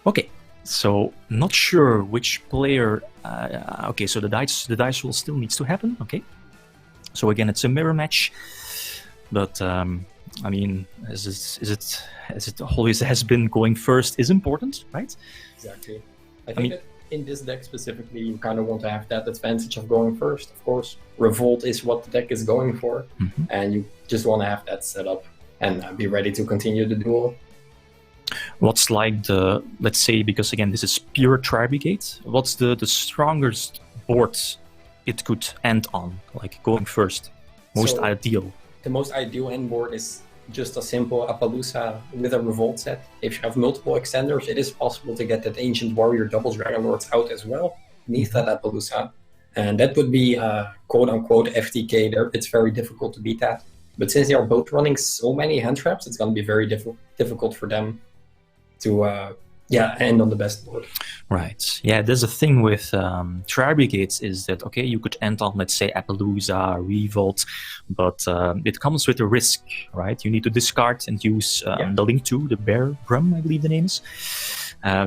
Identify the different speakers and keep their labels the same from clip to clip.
Speaker 1: Okay, so not sure which player. Okay, so the dice roll still needs to happen. Okay, so again it's a mirror match, but I mean, as it always has been, going first is important, right?
Speaker 2: Exactly. I think that in this deck specifically, you kind of want to have that advantage of going first. Of course, Revolt is what the deck is going for, and you just want to have that set up and be ready to continue the duel.
Speaker 1: What's like the, let's say, because again this is pure Tri-Brigade, what's the strongest board it could end on, like going first, most ideal?
Speaker 2: The most ideal end board is just a simple Appaloosa with a Revolt set. If you have multiple extenders, it is possible to get that Ancient Warrior double Dragon Lords out as well beneath that Appaloosa, and that would be quote-unquote FTK there. It's very difficult to beat that, but since they are both running so many hand traps, it's going to be very difficult for them to end on the best board.
Speaker 1: Right. Yeah, there's a thing with Tri-Brigades is that, okay, you could end on, let's say, Appaloosa, Revolt, but it comes with a risk, right? You need to discard and use the Link 2, the Bear Brum, I believe the name is.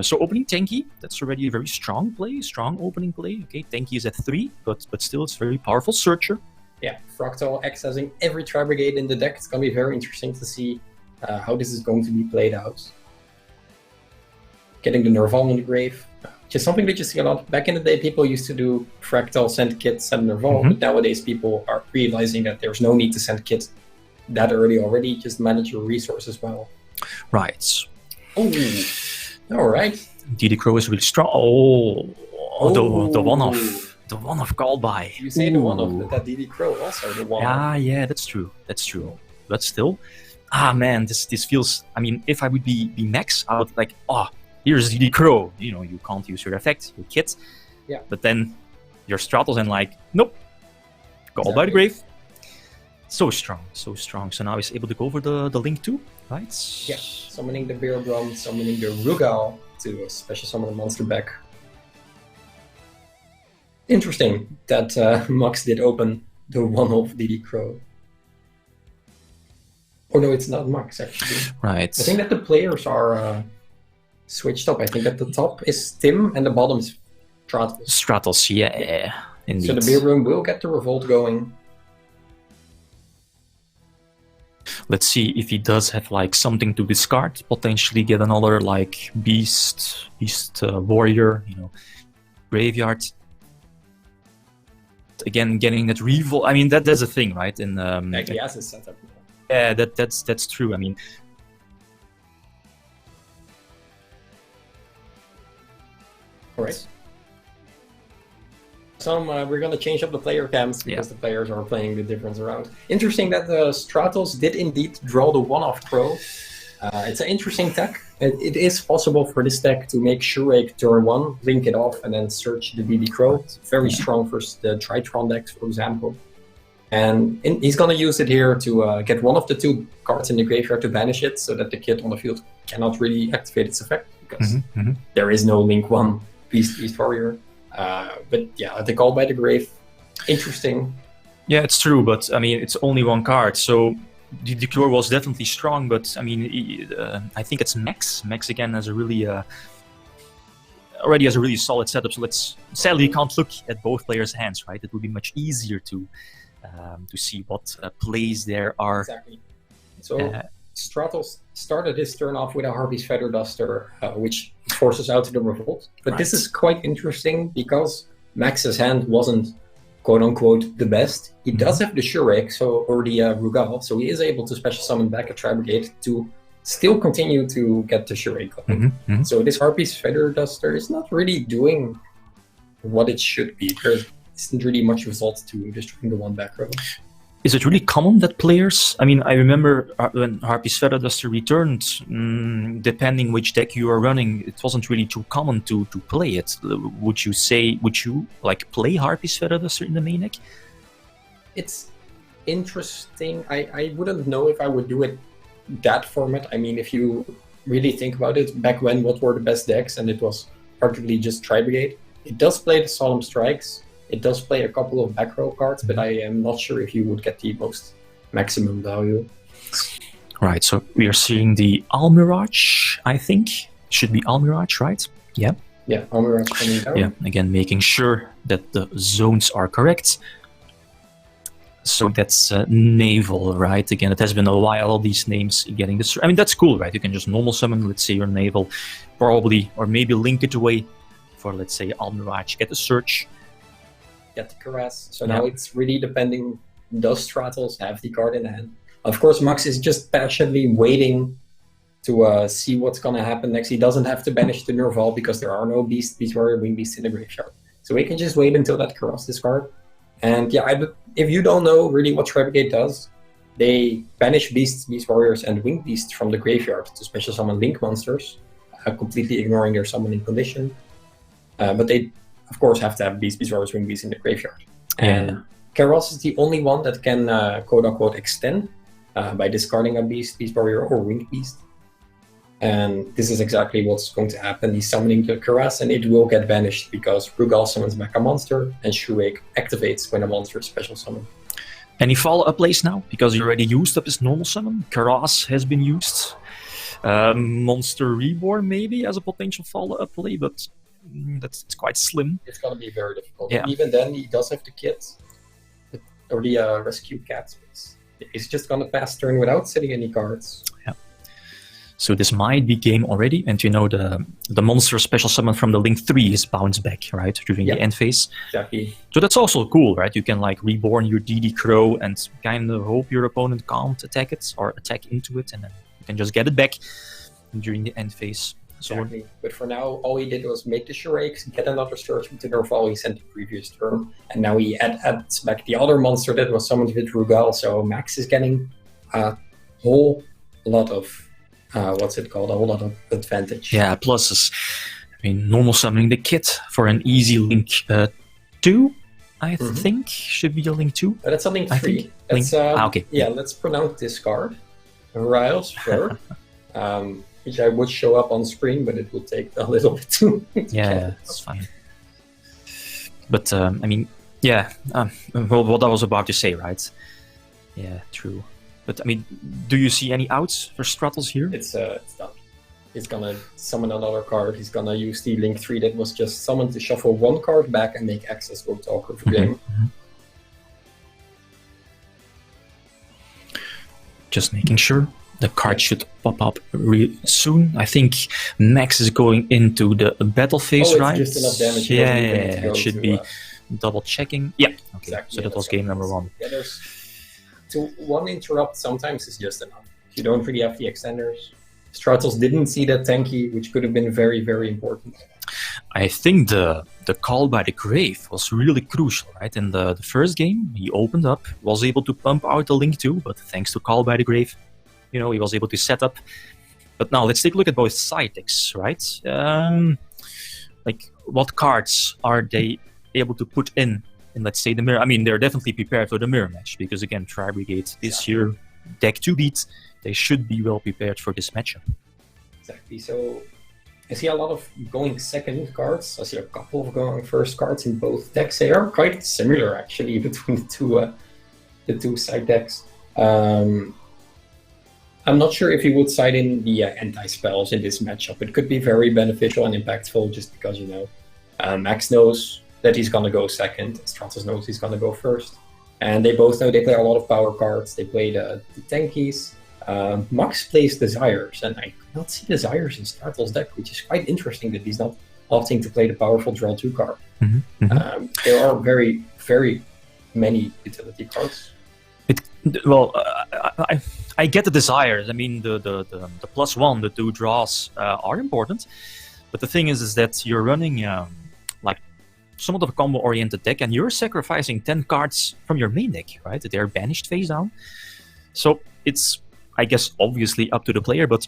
Speaker 1: So opening Tenki, that's already a very strong play, strong opening play. Okay, Tenki is at 3, but still it's very powerful Searcher.
Speaker 2: Yeah, Fractal accessing every Tri-Brigade in the deck. It's going to be very interesting to see how this is going to be played out. Getting the Nerval in the grave, which is something that you see a lot. Back in the day, people used to do Fractal, send kit, send Nerval, but nowadays people are realizing that there's no need to send kit that early already, just manage your resources well.
Speaker 1: Right.
Speaker 2: Oh, all right.
Speaker 1: DD Crow is really strong. The one-off. The one-off call by.
Speaker 2: You say the one-off, that DD Crow also the one-off.
Speaker 1: Yeah, that's true. That's true. But still, man, this feels, I mean, if I would be Max, I would like, here's DD Crow. You know, you can't use your effect, your kit.
Speaker 2: Yeah.
Speaker 1: But then your Stratos and like, nope. Call by the grave. So strong, so strong. So now he's able to go for the Link 2, right?
Speaker 2: Yeah. Summoning the Bear Brum, summoning the Rugal to special summon a monster back. Interesting that Max did open the one-off DD Crow. Or no, it's not Max actually.
Speaker 1: Right.
Speaker 2: I think that the players are switched up. I think at the top is Timm and the bottom is Stratos.
Speaker 1: Stratos, yeah, indeed.
Speaker 2: So the Bear Room will get the Revolt going.
Speaker 1: Let's see if he does have like something to discard, potentially get another like beast warrior, you know, graveyard. Again, getting that Revolt. I mean, that's a thing, right? And
Speaker 2: he has his setup.
Speaker 1: Yeah, that's true. I mean.
Speaker 2: Alright. So we're going to change up the player cams because the players are playing the difference around. Interesting that the Stratos did indeed draw the one-off Crow. It's an interesting tech. It is possible for this deck to make SHUEISHA turn 1, link it off, and then search the DD Crow. It's very strong versus the Tritron decks, for example. And he's going to use it here to get one of the 2 cards in the graveyard to banish it, so that the kit on the field cannot really activate its effect, because there is no Link 1 Beast Warrior. But yeah, the call by the grave, interesting.
Speaker 1: Yeah, it's true, but I mean, it's only 1 card, so the Crow was definitely strong, but I mean, I think it's Max. Max again has a really, already has a really solid setup, so sadly you can't look at both players' hands, right? It would be much easier to see what plays there are.
Speaker 2: Exactly. So Stratos started his turn off with a Harpy's Feather Duster, which forces out the Revolt. But this is quite interesting because Max's hand wasn't quote-unquote the best. He does have the SHUEISHA, or the Rugal, so he is able to special summon back a Tri-Brigade to still continue to get the SHUEISHA going. So this Harpy's Feather Duster is not really doing what it should be. There isn't really much result to destroying the one back row.
Speaker 1: Is it really common that players, I mean, I remember when Harpy's Feather Duster returned, depending which deck you are running, it wasn't really too common to play it. Would you like play Harpy's Feather Duster in the main deck?
Speaker 2: It's interesting. I wouldn't know if I would do it that format. I mean, if you really think about it, back when, what were the best decks? And it was arguably just Tri-Brigade. It does play the Solemn Strikes. It does play a couple of back row cards, but I am not sure if you would get the most maximum value.
Speaker 1: Right, so we are seeing the Almirage, I think. should be Almirage, right? Yeah.
Speaker 2: Yeah, Almirage coming down.
Speaker 1: Yeah, again, making sure that the zones are correct. So that's naval, right? Again, it has been a while, all these names getting this. I mean, that's cool, right? You can just normal summon, let's say, your naval, probably, or maybe link it away for, let's say, Almirage, get a search.
Speaker 2: Get the caress. So now it's really depending, does Stratos have the card in hand? Of course, Max is just passionately waiting to see what's going to happen next. He doesn't have to banish the Nerval because there are no Beast Warrior, Wing Beast in the graveyard. So he can just wait until that Karas discard. And yeah, if you don't know really what Trapigate does, they banish Beasts, Beast Warriors, and Wing Beasts from the graveyard to special summon Link monsters, completely ignoring their summoning condition. But they, of course, have to have Beast, Beast Warriors, Wing Beasts in the graveyard. And Karas is the only one that can, quote-unquote, extend by discarding a Beast, Beast Warrior, or Wing Beast. And this is exactly what's going to happen. He's summoning the Karas, and it will get banished because Rugal summons back a monster, and Shuei activates when a monster is special summoned.
Speaker 1: Any follow-up plays now? Because he already used up his normal summon. Karas has been used. Monster Reborn maybe as a potential follow-up play, but it's quite slim.
Speaker 2: It's going to be very difficult.
Speaker 1: Yeah.
Speaker 2: Even then, he does have the kit, or the rescue cat space. He's just going to pass turn without setting any cards.
Speaker 1: Yeah. So this might be game already, and you know the monster special summon from the Link 3 is bounce back, right, during the end phase.
Speaker 2: Exactly.
Speaker 1: So that's also cool, right? You can like reborn your DD Crow and kind of hope your opponent can't attack it or attack into it, and then you can just get it back during the end phase. So
Speaker 2: exactly. But for now, all he did was make the Shuraiks, get another search into Nerval he sent the previous turn, and now he adds back the other monster that was summoned with Rugal. So Max is getting a whole lot of a whole lot of advantage.
Speaker 1: Yeah, pluses. I mean, normal summoning the kit for an easy Link 2, I think, should be a Link 2.
Speaker 2: But that's a Link 3.
Speaker 1: That's, okay.
Speaker 2: Yeah, let's pronounce this card. Riles Fur, which I would show up on screen, but it will take a little bit too.
Speaker 1: Yeah, it's fine. But, I mean, yeah, well, what I was about to say, right? Yeah, true. But, I mean, do you see any outs for Stratos here?
Speaker 2: It's done. He's gonna summon another card. He's gonna use the Link 3 that was just summoned to shuffle one card back and make access go talk of the game.
Speaker 1: Just making sure. The card should pop up soon. I think Max is going into the battle phase, right?
Speaker 2: Just enough damage.
Speaker 1: Yeah, it should be double checking. Yeah, okay.
Speaker 2: Exactly.
Speaker 1: So that was game number 1.
Speaker 2: Yeah, so one interrupt sometimes is just enough. You don't really have the extenders. Stratos didn't see that tanky, which could have been very, very important.
Speaker 1: I think the call by the grave was really crucial, right? In the first game, he opened up, was able to pump out the Link 2, but thanks to call by the grave, you know, he was able to set up. But now let's take a look at both side decks, right? Like, what cards are they able to put in, let's say, the mirror? I mean, they're definitely prepared for the mirror match, because again, Tri-Brigade this year, deck 2 beat, they should be well prepared for this matchup.
Speaker 2: Exactly. So I see a lot of going second cards. I see a couple of going first cards in both decks. They are quite similar, actually, between the two side decks. I'm not sure if he would side in the anti-spells in this matchup. It could be very beneficial and impactful just because, you know, Max knows that he's going to go second. Stratos knows he's going to go first. And they both know they play a lot of power cards. They play the tankies. Max plays Desires, and I could not see Desires in Stratos' deck, which is quite interesting that he's not opting to play the powerful Draw 2 card. There are very, very many utility cards.
Speaker 1: I get the Desires. I mean, the +1, the 2 draws are important. But the thing is that you're running like somewhat of a combo-oriented deck, and you're sacrificing 10 cards from your main deck, right? They're banished face down. So it's, I guess, obviously up to the player, but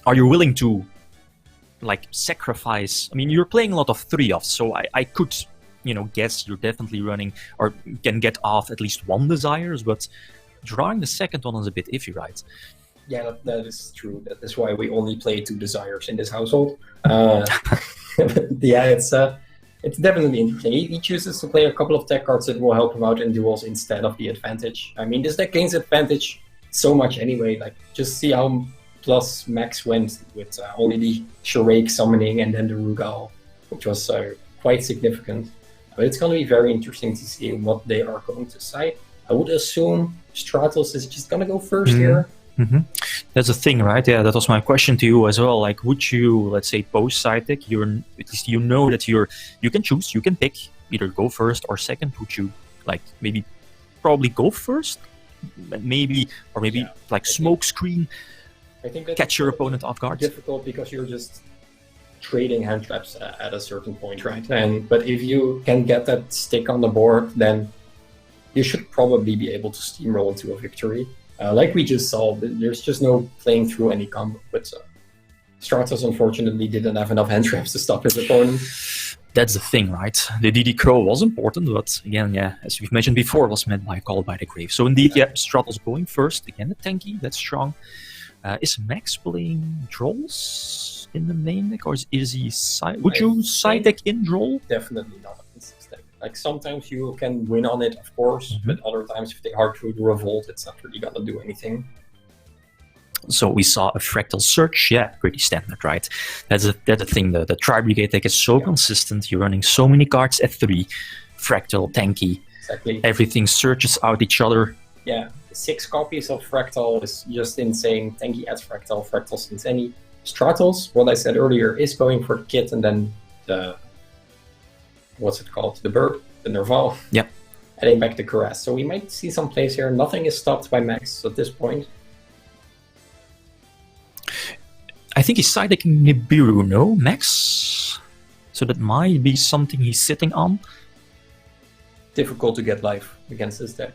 Speaker 1: are you willing to, like, sacrifice? I mean, you're playing a lot of 3-offs, so I could, you know, guess you're definitely running, or can get off at least 1 Desires, but drawing the second one is a bit iffy, right?
Speaker 2: Yeah, that is true. That is why we only play 2 Desires in this household. Yeah, it's definitely interesting. He chooses to play a couple of tech cards that will help him out in duels instead of the advantage. I mean, this deck gains advantage so much anyway. Like, just see how plus Max went with only the Shrike summoning and then the Rugal, which was quite significant. But it's going to be very interesting to see what they are going to side. I would assume Stratos is just going to go first here.
Speaker 1: That's the thing, right? Yeah, that was my question to you as well. Like, would you, let's say, post side deck? At least you know that you can choose, you can pick either go first or second. Would you like maybe probably go first, maybe like smoke screen? I think catch your opponent off guard.
Speaker 2: Difficult because you're just trading hand traps at a certain point, right? But if you can get that stick on the board, then you should probably be able to steamroll into a victory. Like we just saw, there's just no playing through any combo. But Stratos unfortunately didn't have enough hand traps to stop his opponent.
Speaker 1: That's the thing, right? The DD Crow was important, but again, yeah, as we've mentioned before, was met by Call by the Grave. So indeed, yeah, Stratos going first. Again, the tanky, that's strong. Is Max playing Drolls in the main deck, or is he side? Would you side deck in Droll?
Speaker 2: Definitely not against this deck. Like sometimes you can win on it, of course, but other times if they hard through the Revolt, it's not really gonna do anything.
Speaker 1: So we saw a Fractal Search, yeah, pretty standard, right? That's the thing. The Tri Brigade deck is so consistent. You're running so many cards at 3, Fractal, tanky.
Speaker 2: Exactly.
Speaker 1: Everything searches out each other.
Speaker 2: Yeah. 6 copies of Fractal is just insane. Tanky adds Fractal, Fractal since any. Stratos, what I said earlier, is going for the kit and then the, what's it called? The bird, the Nerval.
Speaker 1: Yep.
Speaker 2: Adding back the Caress. So we might see some plays here. Nothing is stopped by Max at this point.
Speaker 1: I think he's side decking Nibiru, no? Max? So that might be something he's sitting on.
Speaker 2: Difficult to get life against this deck.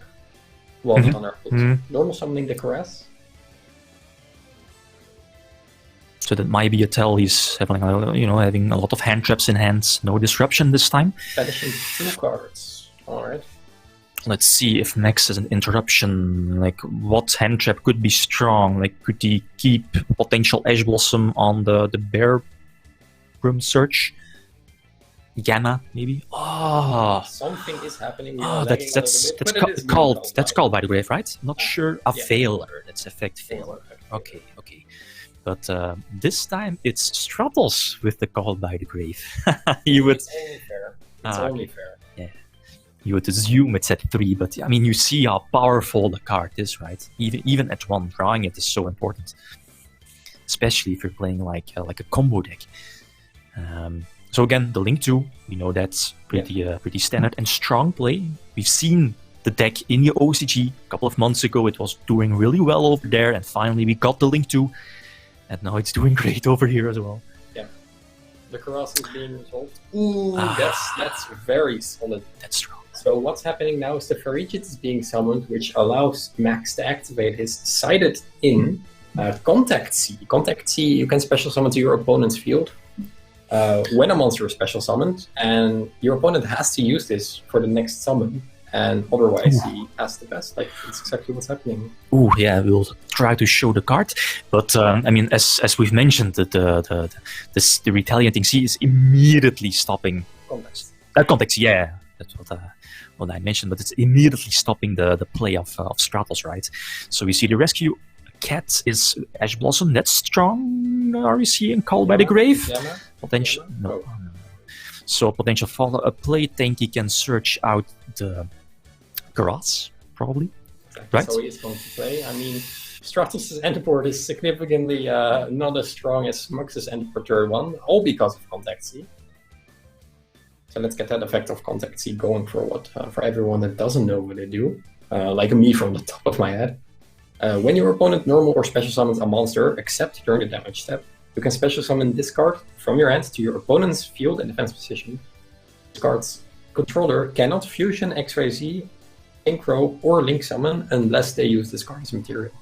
Speaker 2: Normal summoning the Caress.
Speaker 1: So that might be a tell he's having, having a lot of hand traps in hands. No disruption this time.
Speaker 2: Banishing 2 cards. Alright.
Speaker 1: Let's see if Max has an interruption. Like, what hand trap could be strong? Like, could he keep potential Ash Blossom on the Bear Room Search? Gamma, maybe? Oh,
Speaker 2: something is happening.
Speaker 1: That's called by the Grave, right? Not sure. A failure. That's effect failure. Okay. But this time it's Stratos with the Call by the Grave.
Speaker 2: It's only fair. It's only fair.
Speaker 1: Yeah. You would assume it's at 3, but I mean, you see how powerful the card is, right? Even at 1, drawing it is so important, especially if you're playing like a combo deck. So again, the Link 2, we know that's pretty standard and strong play. We've seen the deck in the OCG a couple of months ago. It was doing really well over there, and finally we got the Link 2, and now it's doing great over here as well.
Speaker 2: Yeah, the Karas is being resolved. Ooh, that's very solid.
Speaker 1: That's strong.
Speaker 2: So what's happening now is the Ferrigit is being summoned, which allows Max to activate his sided in Contact C. Contact C, you can special summon to your opponent's field when a monster is special summoned, and your opponent has to use this for the next summon, and otherwise he has the best. Like, it's exactly what's happening.
Speaker 1: Ooh, yeah, we'll try to show the card, but I mean, as we've mentioned, the retaliating C is immediately stopping Contact. Yeah, that's what I mentioned, but it's immediately stopping the play of Stratos, right? So we see the rescue. Cat is Ash Blossom, that's strong. Are we seeing Call by the Grave? Potential. No. So potential follow a play tanky can search out the grass, probably.
Speaker 2: Exactly. Right? So he is going to play. I mean, Stratos' endboard is significantly not as strong as Mux's endboard turn 1, all because of Contact C. So let's get that effect of Contact C going for everyone that doesn't know what they do, like me from the top of my head. When your opponent normal or special summons a monster, except during the damage step, you can special summon this card from your hand to your opponent's field and defense position. This card's controller cannot fusion XYZ, Synchro, or Link summon unless they use this card as material.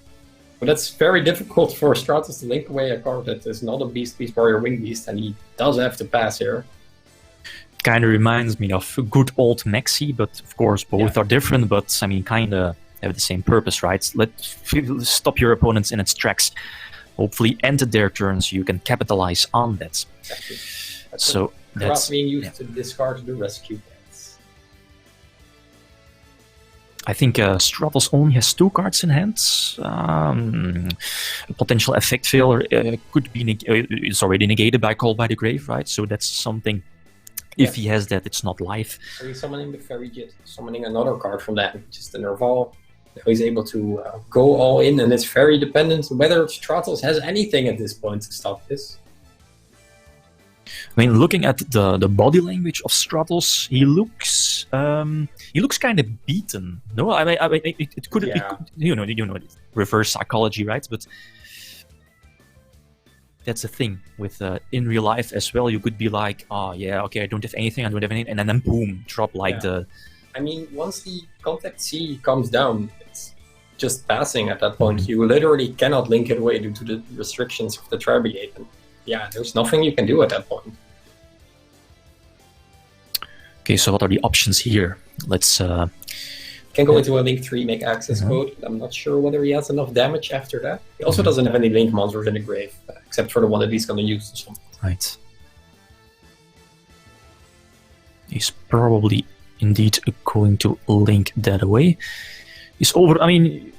Speaker 2: But that's very difficult for Stratos to link away a card that is not a Beast Warrior Wing Beast, and he does have to pass here.
Speaker 1: Kind of reminds me of good old Maxi, but of course both are different, but I mean, kind of have the same purpose, right? Let's stop your opponents in its tracks. Hopefully end their turn so you can capitalize on that.
Speaker 2: Exactly.
Speaker 1: So that's
Speaker 2: being used to discard the rescue cards.
Speaker 1: I think Stratos only has 2 cards in hand. A potential effect failure could be it's already negated by Call by the Grave, right? So that's something. If he has that, it's not live.
Speaker 2: So he's summoning the Fairy Jit, summoning another card from that, which is the Nerval. Now he's able to go all in, and it's very dependent whether Stratos has anything at this point to stop this.
Speaker 1: I mean, looking at the body language of Stratos, he looks kind of beaten. No, I mean, it could, you know, reverse psychology, right? But that's the thing with in real life as well. You could be like, oh yeah, okay, I don't have anything, and then boom, drop like the.
Speaker 2: I mean, once the contact C comes down, it's just passing at that point. You literally cannot link it away due to the restrictions of the Tribegate. And yeah, there's nothing you can do at that point.
Speaker 1: Okay, so what are the options here? Let's.
Speaker 2: Can go into a Link 3, make access code. I'm not sure whether he has enough damage after that. He also doesn't have any Link monsters in the grave, except for the one that he's going to use or something.
Speaker 1: Right. He's probably indeed going to link that away. He's over. I mean,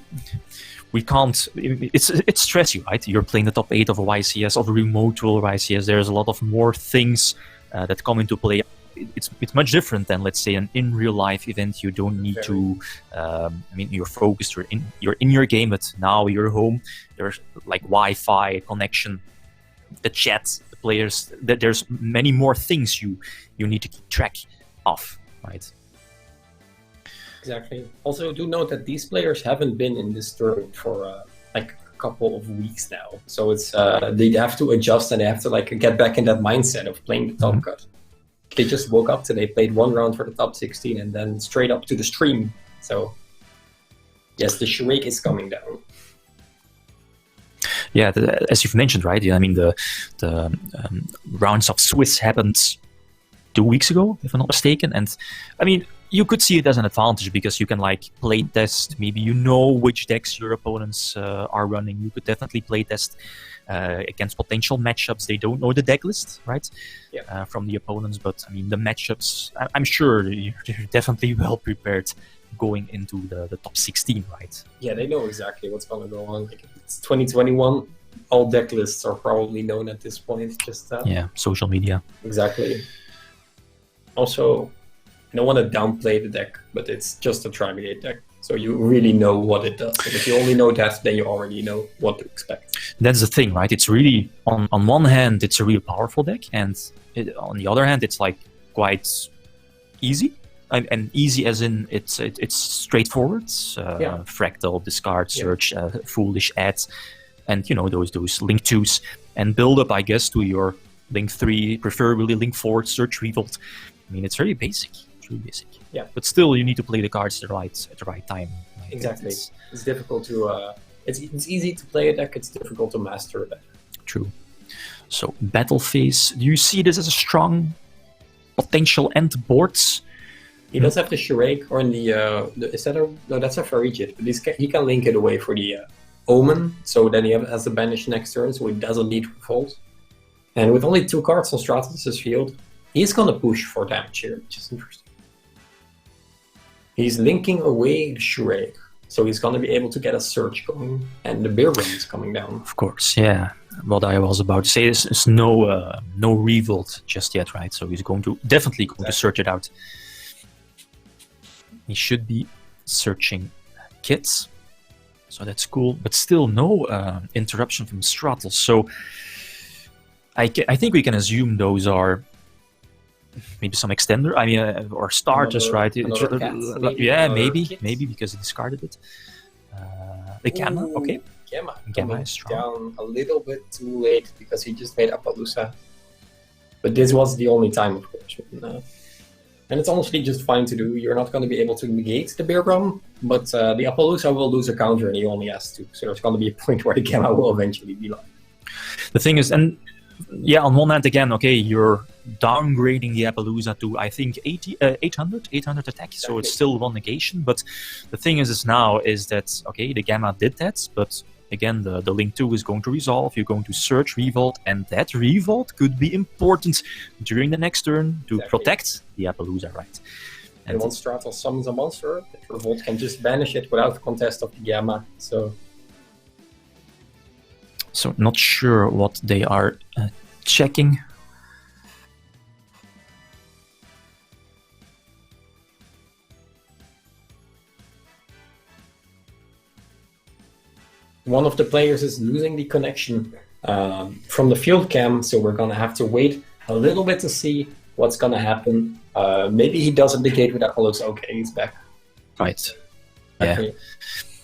Speaker 1: we can't. It's stressy, right? You're playing the top 8 of a YCS, of a remote duel YCS. There's a lot of more things that come into play. It's much different than, let's say, an in real life event. You don't need to. I mean, you're focused. You're in your game, but now you're home. There's like Wi-Fi connection, the chat, the players. There's many more things you need to keep track of, right?
Speaker 2: Exactly. Also, do note that these players haven't been in this tournament for like a couple of weeks now. So it's they have to adjust and they have to like get back in that mindset of playing the top cut. They just woke up today, played 1 round for the top 16, and then straight up to the stream. So, yes, the charade is coming down.
Speaker 1: Yeah, as you've mentioned, right? Yeah, I mean, the rounds of Swiss happened 2 weeks ago, if I'm not mistaken. And, I mean, you could see it as an advantage because you can, like, play test. Maybe you know which decks your opponents are running. You could definitely play test against potential matchups. They don't know the deck list, right?
Speaker 2: Yeah.
Speaker 1: From the opponents, but I mean the matchups. I'm sure you're definitely well prepared going into the top 16, right?
Speaker 2: Yeah, they know exactly what's going to go on. Like, it's 2021. All deck lists are probably known at this point. Just
Speaker 1: yeah, social media.
Speaker 2: Exactly. Also, I don't want to downplay the deck, but it's just a Tribegate deck. So you really know what it does. And if you only know that, then you already know what to expect.
Speaker 1: That's the thing, right? It's really, on one hand, it's a real powerful deck, and on the other hand, it's like quite easy. And easy as in it's straightforward. Fractal, discard, search, foolish ads, and you know those link 2s, and build up, I guess, to your link 3, preferably link 4, search, revolt. I mean, it's very basic. Basic.
Speaker 2: Yeah,
Speaker 1: but still, you need to play the cards at the right time. Like,
Speaker 2: exactly. It's difficult to. It's easy to play a deck. It's difficult to master a deck.
Speaker 1: True. So battle phase. Do you see this as a strong potential end boards?
Speaker 2: He does have the Shurake, or in the is that no? That's a Fairy Jit, but he can link it away for the Omen. So then he has the banish next turn, so he doesn't need Revolt. And with only 2 cards on Stratos' field, he's gonna push for damage here, which is interesting. He's linking away the Shurake, so he's going to be able to get a search going, and the beer run is coming down.
Speaker 1: Of course, yeah. What I was about to say is no revolt just yet, right? So he's definitely going to search it out. He should be searching kits, so that's cool. But still, no interruption from Stratos. So I think we can assume those are. Maybe some extender, I mean, or starters, right? Yeah, maybe because he discarded it. The Gamma, okay.
Speaker 2: Gamma is strong. Down a little bit too late because he just made Appaloosa. But this was the only time, of course. And it's honestly just fine to do. You're not going to be able to negate the Beer Rum, but the Appaloosa will lose a counter and he only has 2. So there's going to be a point where the Gamma will eventually be live.
Speaker 1: The thing is, and yeah, on one hand, again, okay, you're downgrading the Appaloosa to, I think, 800 attack, exactly. So it's still 1 negation. But the thing is now is that, okay, the Gamma did that, but again, the link 2 is going to resolve. You're going to search revolt, and that revolt could be important during the next turn to protect the Appaloosa, right?
Speaker 2: And once Stratos summons a monster, the Revolt can just banish it without contest of the Gamma. So
Speaker 1: not sure what they are checking.
Speaker 2: one of the players is losing the connection from the field cam, so we're gonna have to wait a little bit to see what's gonna happen. Maybe he does indicate with Appaloosa, okay, he's back.
Speaker 1: Right.
Speaker 2: Okay.
Speaker 1: Yeah.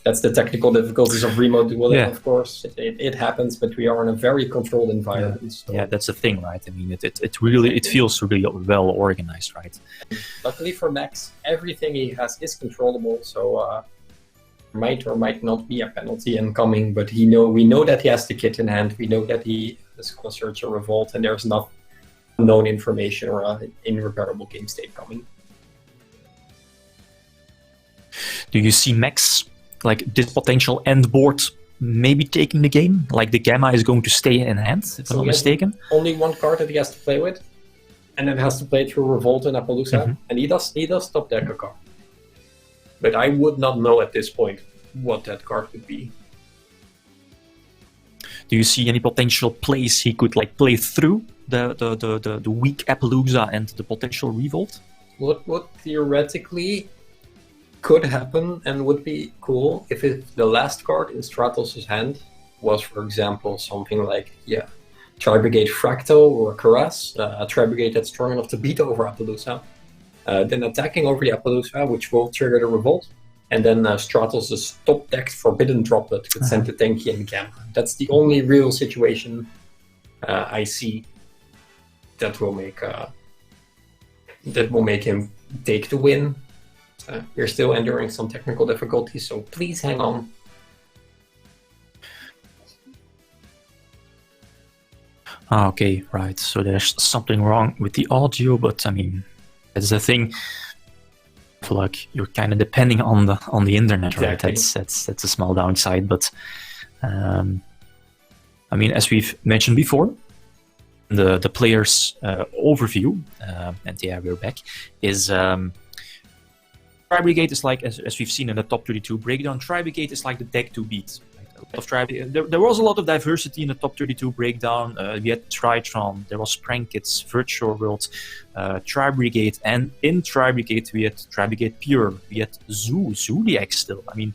Speaker 2: That's the technical difficulties of remote dueling,
Speaker 1: Yeah.
Speaker 2: of course. It happens, but we are in a very controlled environment.
Speaker 1: Yeah.
Speaker 2: So.
Speaker 1: Yeah, that's the thing, right? I mean, it really feels really well organized, right?
Speaker 2: Luckily for Max, everything he has is controllable, so might or might not be a penalty incoming, but we know that he has the kit in hand, we know that he is going to search a revolt, and there's not unknown information or an irreparable game state coming.
Speaker 1: Do you see Max, like this potential end board, maybe taking the game? Like the Gamma is going to stay in hand, if I'm not mistaken?
Speaker 2: Only one card that he has to play with, and then has to play through Revolt and Appaloosa, and he does top deck a card. But I would not know at this point what that card would be.
Speaker 1: Do you see any potential plays he could like play through the weak Appaloosa and the potential Revolt?
Speaker 2: What theoretically could happen and would be cool if the last card in Stratos' hand was, for example, something like, Tri-Brigade Fractal or Caress, a Tri-Brigade that's strong enough to beat over Appaloosa, then attacking over the Appaloosa, which will trigger the Revolt, and then Stratos' top decked Forbidden Droplet could send the Tanky and Gamma. That's the only real situation I see that will make him take the win. We're still enduring some technical difficulties, so please hang on.
Speaker 1: Okay, right. So there's something wrong with the audio, but I mean, that's the thing. I feel like you're kind of depending on the internet,
Speaker 2: Exactly.
Speaker 1: right? That's a small downside, but I mean, as we've mentioned before, the players' overview, and yeah, we're back, is Tri-Brigade is like, as we've seen in the top 32 breakdown, Tri-Brigade is like the deck to beat. There was a lot of diversity in the top 32 breakdown. We had Tritron, there was Prankits, Virtual World, Tri-Brigade, and in Tri-Brigade we had Tri-Brigade Pure, we had Zodiac still. I mean,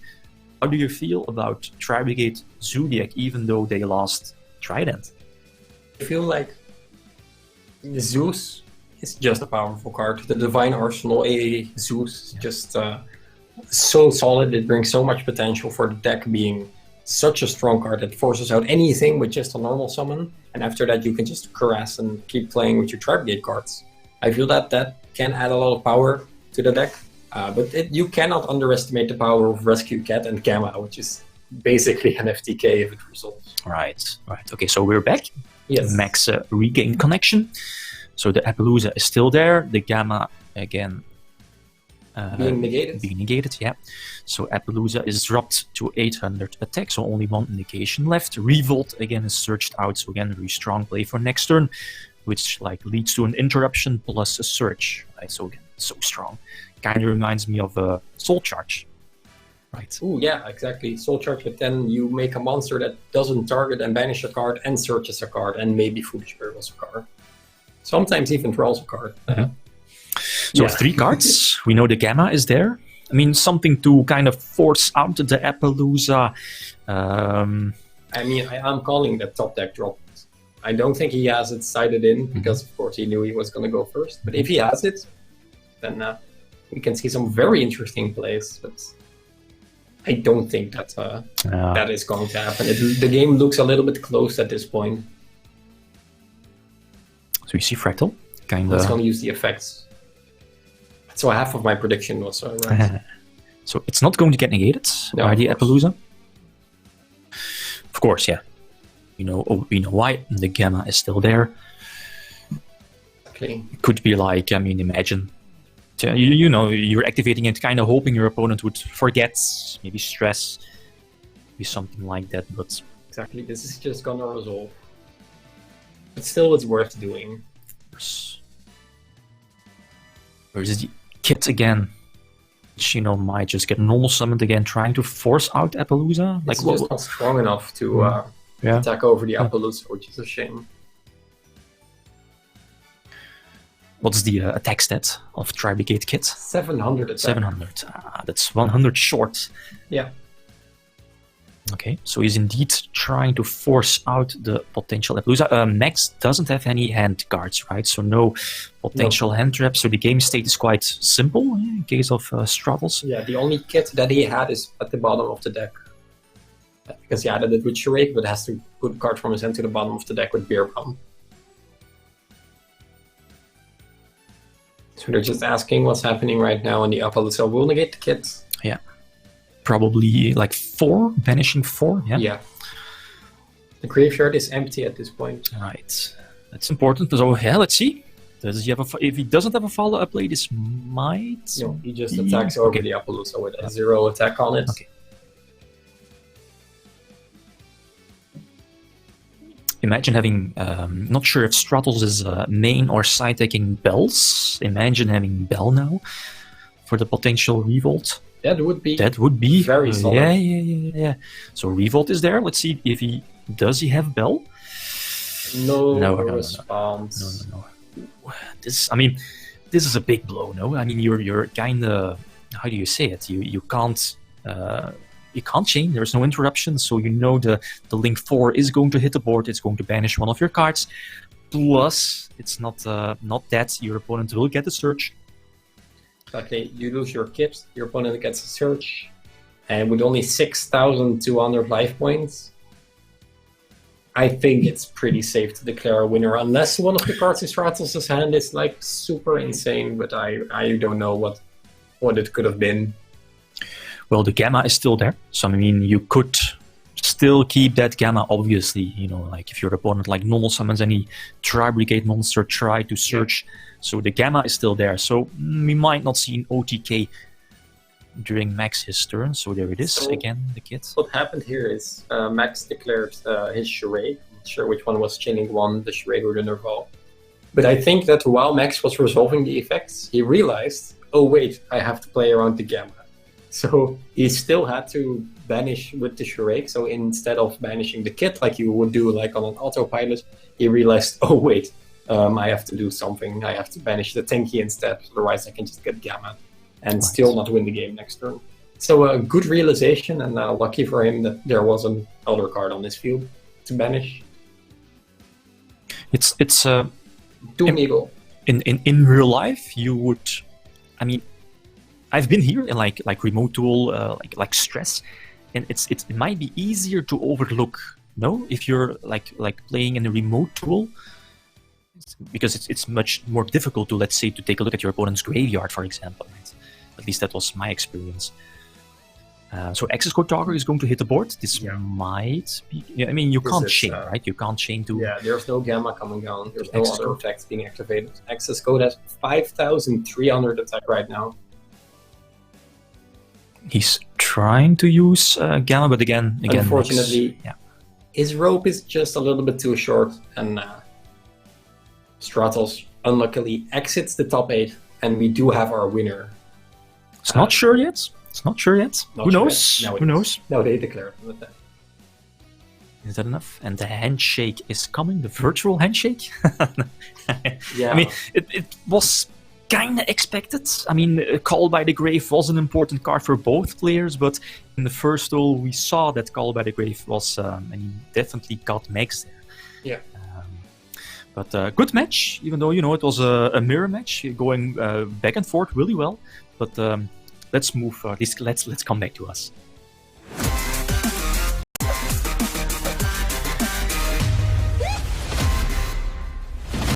Speaker 1: how do you feel about Tri-Brigade Zodiac, even though they lost Trident?
Speaker 2: I feel like Zeus is just a powerful card. The Divine Arsenal AA Zeus is just so solid. It brings so much potential for the deck, being such a strong card that forces out anything with just a normal summon, and after that you can just caress and keep playing with your Tri-Brigade cards. I feel that can add a lot of power to the deck, but you cannot underestimate the power of Rescue Cat and Gamma, which is basically an FTK if it resolves.
Speaker 1: Right. Okay, so we're back.
Speaker 2: Yes.
Speaker 1: Max regained connection. So the Appaloosa is still there. The Gamma, again,
Speaker 2: being negated.
Speaker 1: Yeah. So Appaloosa is dropped to 800 attack, so only one negation left. Revolt again is searched out, so again, a very strong play for next turn, which like leads to an interruption plus a search. Right. So again, so strong. Kind of reminds me of a Soul Charge. Right.
Speaker 2: Oh yeah, exactly. Soul Charge, but then you make a monster that doesn't target and banish a card and searches a card, and maybe Foolish Burials a card. Sometimes even draws a card.
Speaker 1: So 3 cards. We know the Gamma is there. I mean, something to kind of force out the Appaloosa.
Speaker 2: I mean, I'm calling that top deck drop. I don't think he has it sighted in, because of course he knew he was going to go first. But if he has it, then we can see some very interesting plays. But I don't think that that is going to happen. The game looks a little bit close at this point.
Speaker 1: So we see Fractal.
Speaker 2: It's going to use the effects. So half of my prediction was right.
Speaker 1: So it's not going to get negated by the Appaloosa. Of course, yeah. We know why. The Gamma is still there.
Speaker 2: Exactly.
Speaker 1: It could be like, I mean, imagine, you know, you're activating it, kind of hoping your opponent would forget, maybe stress, maybe something like that. But
Speaker 2: exactly, this is just gonna resolve. But still, it's worth doing.
Speaker 1: Where's the Kit again, which, might just get normal summoned again, trying to force out Appaloosa.
Speaker 2: It's just not strong enough to attack over the Appaloosa, which is a shame.
Speaker 1: What's the attack stat of Tri-Brigade Kit?
Speaker 2: 700 attack.
Speaker 1: 700. That's 100 short.
Speaker 2: Yeah.
Speaker 1: Okay, so he's indeed trying to force out the potential Appaloosa. Max doesn't have any hand guards, right? So no potential hand traps. So the game state is quite simple in case of Stratos.
Speaker 2: Yeah, the only kit that he had is at the bottom of the deck. Because he added it with Shrike, but has to put a card from his hand to the bottom of the deck with Beer Bomb. So they're just asking what's happening right now in the Appaloosa. We'll negate the kit.
Speaker 1: Yeah. Probably like 4, banishing 4, yeah?
Speaker 2: Yeah. The graveyard is empty at this point.
Speaker 1: Right. That's important. So, yeah, let's see. Does he have if he doesn't have a follow-up play, this might...
Speaker 2: No, he just attacks over the Appaloosa with a 0 attack on it.
Speaker 1: Okay. Imagine having, not sure if Stratos is main or side taking Bells. Imagine having Bell now for the potential Revolt.
Speaker 2: That would
Speaker 1: be
Speaker 2: very solid.
Speaker 1: Yeah. So Revolt is there. Let's see if does he have Bell?
Speaker 2: No response.
Speaker 1: No. This is a big blow. No, I mean you're kind of, how do you say it? You can't chain. There's no interruption, so the link 4 is going to hit the board. It's going to banish one of your cards. Plus, it's not that your opponent will get a search.
Speaker 2: Okay, you lose your kit, your opponent gets a search, and with only 6,200 life points, I think it's pretty safe to declare a winner, unless one of the cards in Stratos' hand is like super insane, but I don't know what it could have been.
Speaker 1: Well, the Gamma is still there, so I mean, you could still keep that Gamma, obviously, like if your opponent like normal summons any Tri-Brigade monster, try to search. Yeah. So the Gamma is still there, so we might not see an OTK during Max's turn. So there it is, again, the kit.
Speaker 2: What happened here is Max declared his charade. I'm not sure which one was chaining 1, the charade or the Nerval. But I think that while Max was resolving the effects, he realized, oh wait, I have to play around the Gamma. So he still had to banish with the charade. So instead of banishing the kit like you would do like on an autopilot, he realized, oh wait, I have to do something. I have to banish the Tenki instead, otherwise I can just get Gamma and still not win the game next turn. So a good realization, and lucky for him that there was an other card on his field to banish.
Speaker 1: It's
Speaker 2: Doom Eagle.
Speaker 1: In real life, you would, I mean, I've been here in like remote duel, like stress, and it might be easier to overlook. No, if you're like playing in a remote duel, because it's much more difficult to, let's say, to take a look at your opponent's graveyard, for example. Right? At least that was my experience. So Access Code Talker is going to hit the board. This might be... Yeah, I mean, you can't chain, right? You can't chain to...
Speaker 2: Yeah, there's no Gamma coming down. There's no other effects being activated. Access Code has 5,300 attack right now.
Speaker 1: He's trying to use Gamma, but again...
Speaker 2: Unfortunately, his rope is just a little bit too short, and Stratos unluckily exits the top 8, and we do have our winner.
Speaker 1: It's not sure yet. Who knows? Who knows?
Speaker 2: No, they declared with that.
Speaker 1: Is that enough? And the handshake is coming, the virtual handshake?
Speaker 2: Yeah.
Speaker 1: I mean, it was kind of expected. I mean, Call by the Grave was an important card for both players, but in the first duel we saw that Call by the Grave was, and he definitely got Max there.
Speaker 2: Yeah.
Speaker 1: But good match, even though, it was a mirror match, going back and forth really well. But let's move, let's come back to us.